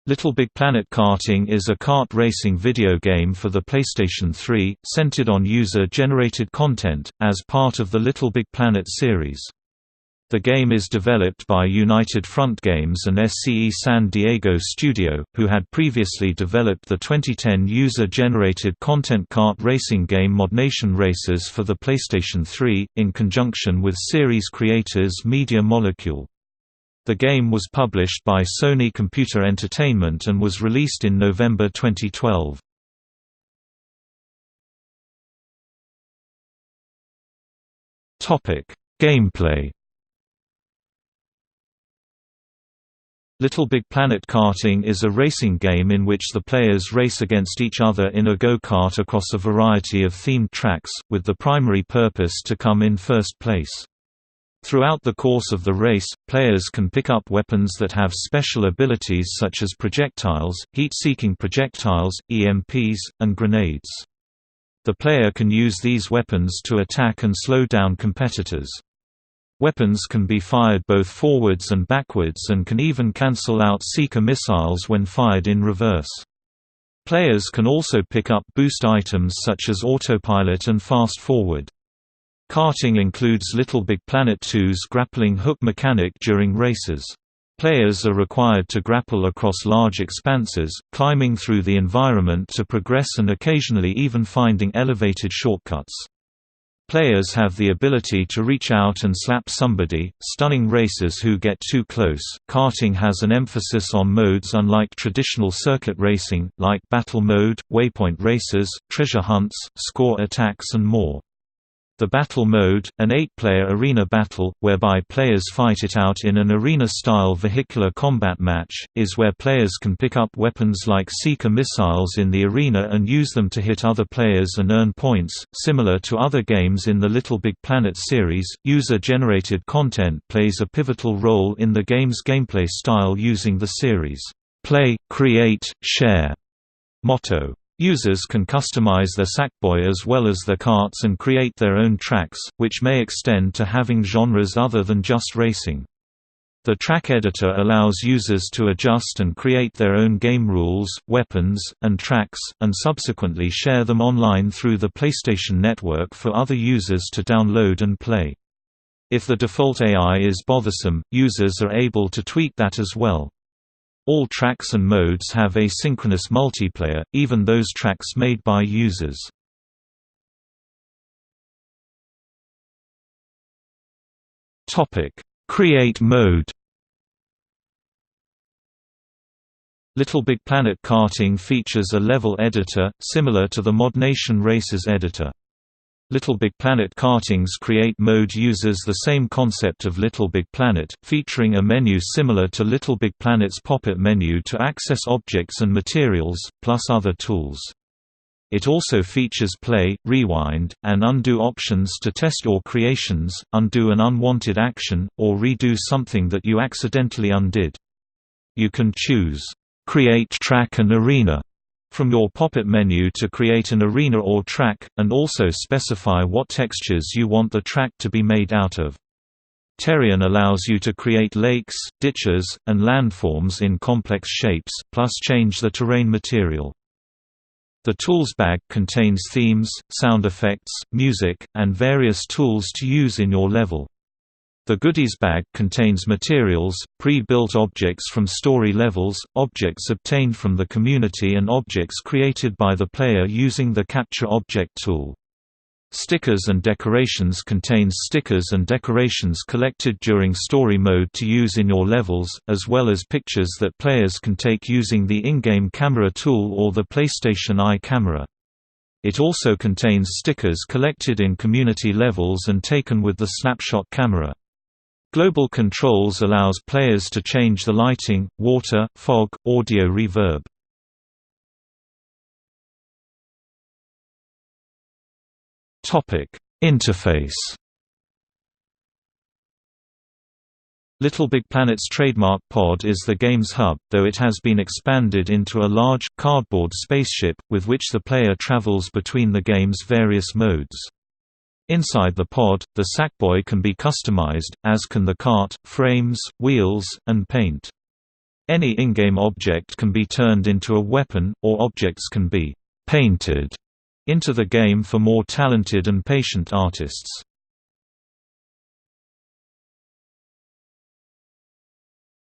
LittleBigPlanet Karting is a kart racing video game for the PlayStation 3, centered on user-generated content, as part of the LittleBigPlanet series. The game is developed by United Front Games and SCE San Diego Studio, who had previously developed the 2010 user-generated content kart racing game ModNation Racers for the PlayStation 3, in conjunction with series creators Media Molecule. The game was published by Sony Computer Entertainment and was released in November 2012. Gameplay. LittleBigPlanet Karting is a racing game in which the players race against each other in a go-kart across a variety of themed tracks, with the primary purpose to come in first place. Throughout the course of the race, players can pick up weapons that have special abilities such as projectiles, heat-seeking projectiles, EMPs, and grenades. The player can use these weapons to attack and slow down competitors. Weapons can be fired both forwards and backwards and can even cancel out seeker missiles when fired in reverse. Players can also pick up boost items such as autopilot and fast forward. Karting includes LittleBigPlanet 2's grappling hook mechanic during races. Players are required to grapple across large expanses, climbing through the environment to progress and occasionally even finding elevated shortcuts. Players have the ability to reach out and slap somebody, stunning racers who get too close. Karting has an emphasis on modes unlike traditional circuit racing, like battle mode, waypoint races, treasure hunts, score attacks and more. The battle mode, an 8-player arena battle, whereby players fight it out in an arena-style vehicular combat match, is where players can pick up weapons like seeker missiles in the arena and use them to hit other players and earn points. Similar to other games in the LittleBigPlanet series, user-generated content plays a pivotal role in the game's gameplay style using the series' "play, create, share" motto. Users can customize their Sackboy as well as their karts and create their own tracks, which may extend to having genres other than just racing. The track editor allows users to adjust and create their own game rules, weapons, and tracks, and subsequently share them online through the PlayStation Network for other users to download and play. If the default AI is bothersome, users are able to tweak that as well. All tracks and modes have asynchronous multiplayer, even those tracks made by users. Create mode. LittleBigPlanet Karting features a level editor, similar to the ModNation Racers editor. LittleBigPlanet Karting's Create mode uses the same concept of LittleBigPlanet, featuring a menu similar to LittleBigPlanet's pop-up menu to access objects and materials, plus other tools. It also features play, rewind, and undo options to test your creations, undo an unwanted action, or redo something that you accidentally undid. You can choose, "Create track and arena" from your pop-up menu to create an arena or track, and also specify what textures you want the track to be made out of. Terrain allows you to create lakes, ditches, and landforms in complex shapes, plus change the terrain material. The tools bag contains themes, sound effects, music, and various tools to use in your level. The goodies bag contains materials, pre-built objects from story levels, objects obtained from the community and objects created by the player using the Capture Object tool. Stickers and decorations contains stickers and decorations collected during story mode to use in your levels, as well as pictures that players can take using the in-game camera tool or the PlayStation Eye camera. It also contains stickers collected in community levels and taken with the snapshot camera. Global Controls allows players to change the lighting, water, fog, audio reverb. Interface. LittleBigPlanet's trademark pod is the game's hub, though it has been expanded into a large, cardboard spaceship, with which the player travels between the game's various modes. Inside the pod, the Sackboy can be customized, as can the kart, frames, wheels, and paint. Any in-game object can be turned into a weapon, or objects can be «painted» into the game for more talented and patient artists.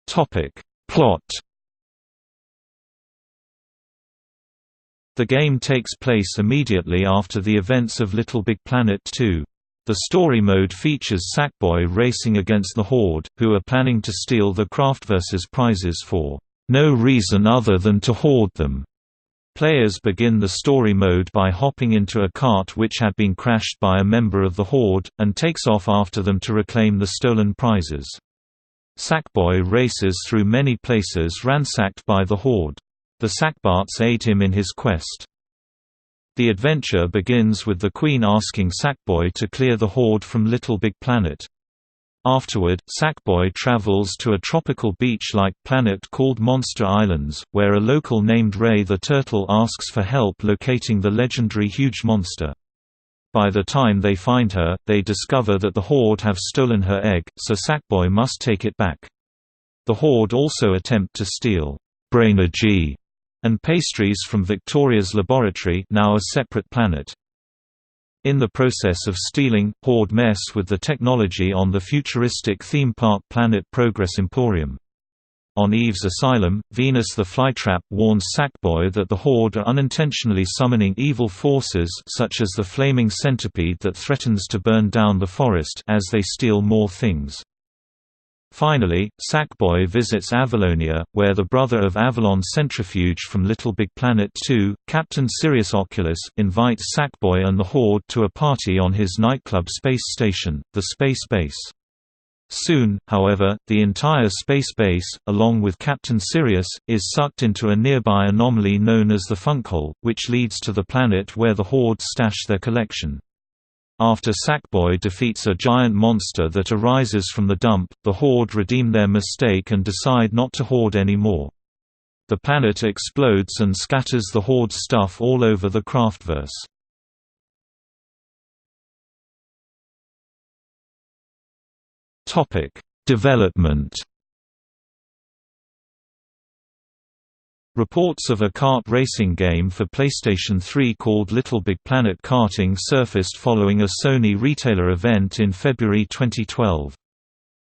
Plot. The game takes place immediately after the events of LittleBigPlanet 2. The story mode features Sackboy racing against the Horde, who are planning to steal the Craftverse's prizes for no reason other than to hoard them. Players begin the story mode by hopping into a cart which had been crashed by a member of the Horde, and takes off after them to reclaim the stolen prizes. Sackboy races through many places ransacked by the Horde. The Sackbots aid him in his quest. The adventure begins with the Queen asking Sackboy to clear the Horde from LittleBigPlanet. Afterward, Sackboy travels to a tropical beach-like planet called Monster Islands, where a local named Ray the Turtle asks for help locating the legendary huge monster. By the time they find her, they discover that the Horde have stolen her egg, so Sackboy must take it back. The Horde also attempt to steal Brainergy and pastries from Victoria's laboratory, now a separate planet. In the process of stealing, Horde mess with the technology on the futuristic theme park planet Progress Emporium. On Eve's asylum, Venus the Flytrap warns Sackboy that the Horde are unintentionally summoning evil forces such as the flaming centipede that threatens to burn down the forest as they steal more things. Finally, Sackboy visits Avalonia, where the brother of Avalon Centrifuge from LittleBigPlanet 2, Captain Sirius Oculus, invites Sackboy and the Horde to a party on his nightclub space station, the Space Base. Soon, however, the entire space base, along with Captain Sirius, is sucked into a nearby anomaly known as the Funkhole, which leads to the planet where the Horde stash their collection. After Sackboy defeats a giant monster that arises from the dump, the Horde redeem their mistake and decide not to hoard anymore. The planet explodes and scatters the Horde's stuff all over the Craftverse. Development. Reports of a kart racing game for PlayStation 3 called LittleBigPlanet Karting surfaced following a Sony retailer event in February 2012.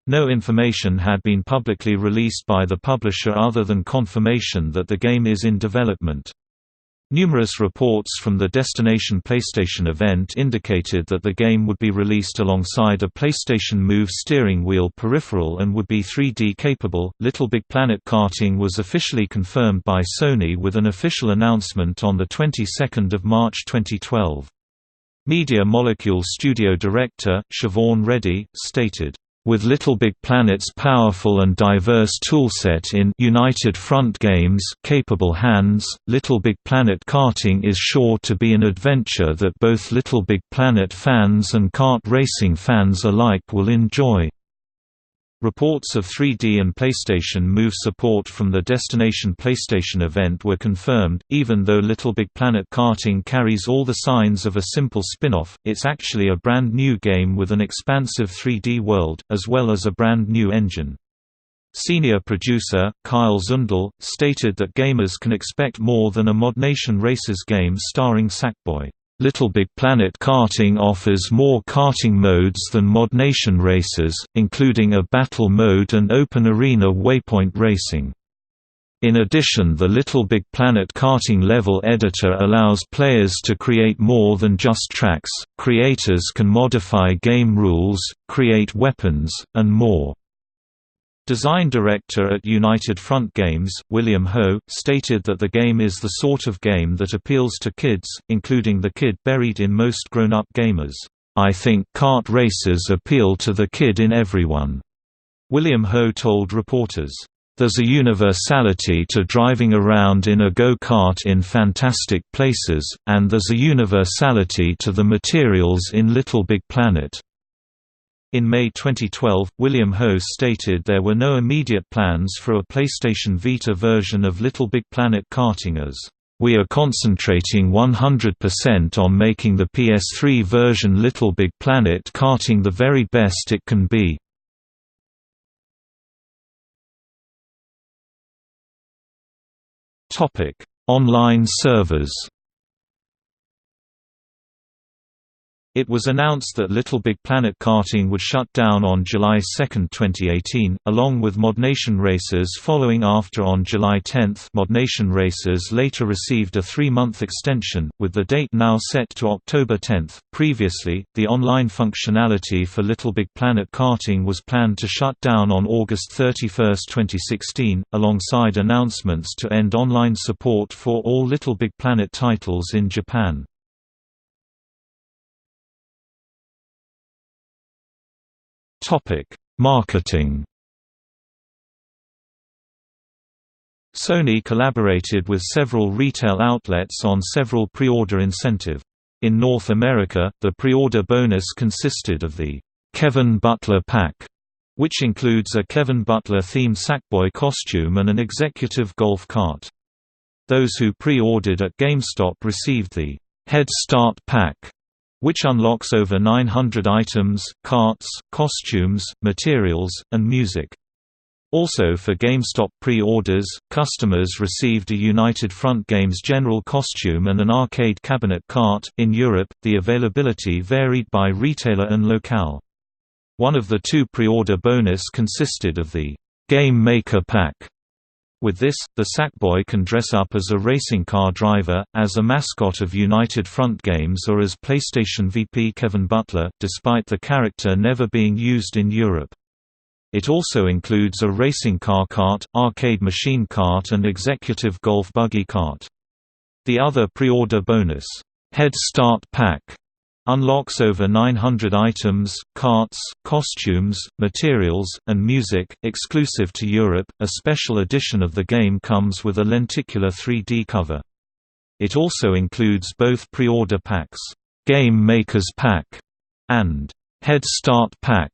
No information had been publicly released by the publisher other than confirmation that the game is in development. Numerous reports from the Destination PlayStation event indicated that the game would be released alongside a PlayStation Move steering wheel peripheral and would be 3D capable. LittleBigPlanet Karting was officially confirmed by Sony with an official announcement on the 22nd of March 2012. Media Molecule studio director Siobhan Reddy stated, "With LittleBigPlanet's powerful and diverse toolset in United Front Games' capable hands, LittleBigPlanet Karting is sure to be an adventure that both LittleBigPlanet fans and kart racing fans alike will enjoy." Reports of 3D and PlayStation Move support from the Destination PlayStation event were confirmed. Even though LittleBigPlanet Karting carries all the signs of a simple spin-off, it's actually a brand new game with an expansive 3D world, as well as a brand new engine. Senior producer, Kyle Zundel, stated that gamers can expect more than a ModNation Racers game starring Sackboy. LittleBigPlanet Karting offers more karting modes than ModNation Racers, including a battle mode and open arena waypoint racing. In addition, the LittleBigPlanet Karting level editor allows players to create more than just tracks. Creators can modify game rules, create weapons, and more. Design director at United Front Games, William Ho, stated that the game is the sort of game that appeals to kids, including the kid buried in most grown-up gamers. "I think kart races appeal to the kid in everyone," William Ho told reporters. "There's a universality to driving around in a go-kart in fantastic places, and there's a universality to the materials in LittleBigPlanet." In May 2012, William Ho stated there were no immediate plans for a PlayStation Vita version of LittleBigPlanet Karting as, "We are concentrating 100% on making the PS3 version LittleBigPlanet Karting the very best it can be." Online servers. It was announced that LittleBigPlanet Karting would shut down on July 2, 2018, along with ModNation Racers following after on July 10. ModNation Racers later received a 3-month extension, with the date now set to October 10. Previously, the online functionality for LittleBigPlanet Karting was planned to shut down on August 31, 2016, alongside announcements to end online support for all LittleBigPlanet titles in Japan. Marketing. Sony collaborated with several retail outlets on several pre-order incentive. In North America, the pre-order bonus consisted of the Kevin Butler Pack, which includes a Kevin Butler-themed Sackboy costume and an executive golf cart. Those who pre-ordered at GameStop received the Head Start Pack, which unlocks over 900 items, carts, costumes, materials, and music. Also for GameStop pre-orders, customers received a United Front Games general costume and an arcade cabinet cart. In Europe, the availability varied by retailer and locale. One of the two pre-order bonus consisted of the Game Maker Pack. With this, the Sackboy can dress up as a racing car driver, as a mascot of United Front Games, or as PlayStation VP Kevin Butler, despite the character never being used in Europe. It also includes a racing car cart, arcade machine cart and executive golf buggy cart. The other pre-order bonus, Head Start Pack, unlocks over 900 items, carts, costumes, materials, and music. Exclusive to Europe, a special edition of the game comes with a lenticular 3D cover. It also includes both pre-order packs, Game Makers Pack and Head Start Pack.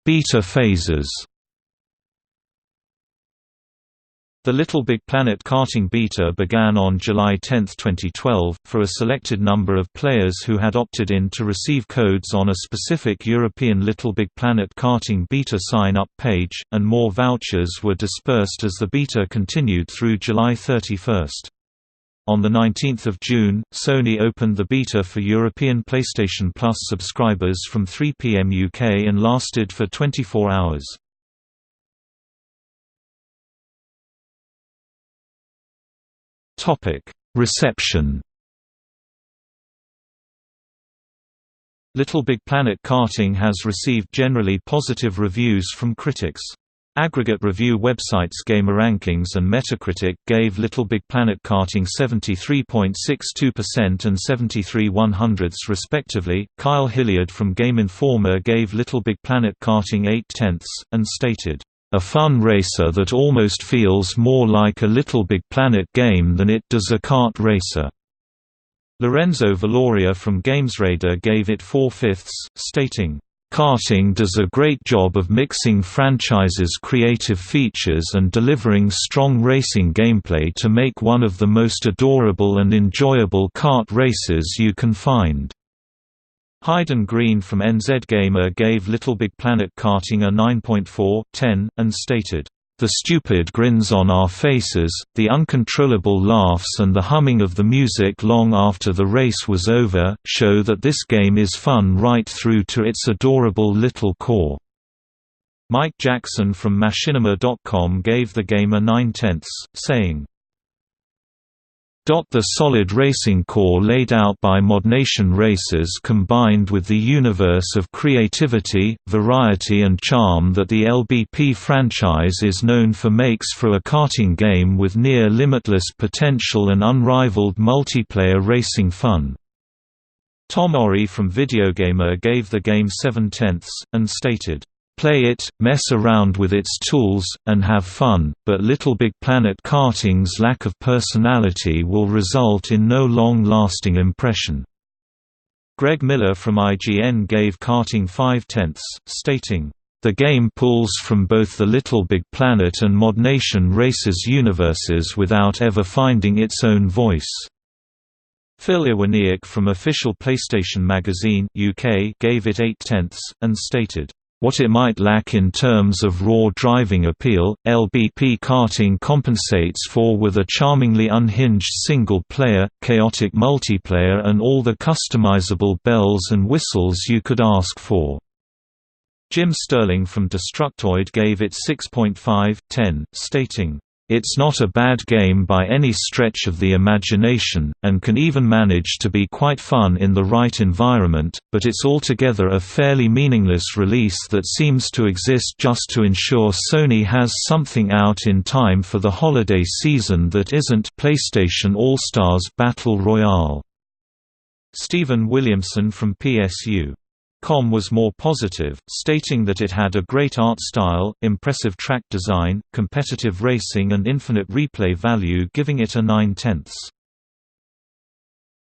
Beta phases. The LittleBigPlanet Karting beta began on July 10, 2012, for a selected number of players who had opted in to receive codes on a specific European LittleBigPlanet Karting beta sign-up page, and more vouchers were dispersed as the beta continued through July 31. On 19 June, Sony opened the beta for European PlayStation Plus subscribers from 3 p.m. UK and lasted for 24 hours. Reception. LittleBigPlanet Karting has received generally positive reviews from critics. Aggregate review websites GamerRankings and Metacritic gave LittleBigPlanet Karting 73.62% and 73/100ths respectively. Kyle Hilliard from Game Informer gave LittleBigPlanet Karting 8/10, and stated, "A fun racer that almost feels more like a LittleBigPlanet game than it does a kart racer." Lorenzo Valoria from GamesRadar gave it 4/5, stating, "Karting does a great job of mixing franchise's creative features and delivering strong racing gameplay to make one of the most adorable and enjoyable kart races you can find." Hayden Green from NZ Gamer gave LittleBigPlanet Karting a 9.4/10, and stated, "The stupid grins on our faces, the uncontrollable laughs and the humming of the music long after the race was over, show that this game is fun right through to its adorable little core." Mike Jackson from Machinima.com gave the game a 9/10, saying, "The solid racing core laid out by ModNation Racers combined with the universe of creativity, variety and charm that the LBP franchise is known for makes for a karting game with near-limitless potential and unrivaled multiplayer racing fun." Tom Orry from Videogamer gave the game 7/10, and stated, "Play it, mess around with its tools, and have fun, but LittleBigPlanet Karting's lack of personality will result in no long-lasting impression." Greg Miller from IGN gave Karting 5/10, stating, "The game pulls from both the LittleBigPlanet and ModNation Racers universes without ever finding its own voice." Phil Iwaniak from Official PlayStation Magazine UK gave it 8/10, and stated, What it might lack in terms of raw driving appeal, LBP Karting compensates for with a charmingly unhinged single-player, chaotic multiplayer and all the customizable bells and whistles you could ask for. Jim Sterling from Destructoid gave it 6.5/10, stating, "It's not a bad game by any stretch of the imagination, and can even manage to be quite fun in the right environment, but it's altogether a fairly meaningless release that seems to exist just to ensure Sony has something out in time for the holiday season that isn't PlayStation All-Stars Battle Royale." Stephen Williamson from PSU.com was more positive, stating that it had a great art style, impressive track design, competitive racing and infinite replay value, giving it a 9/10.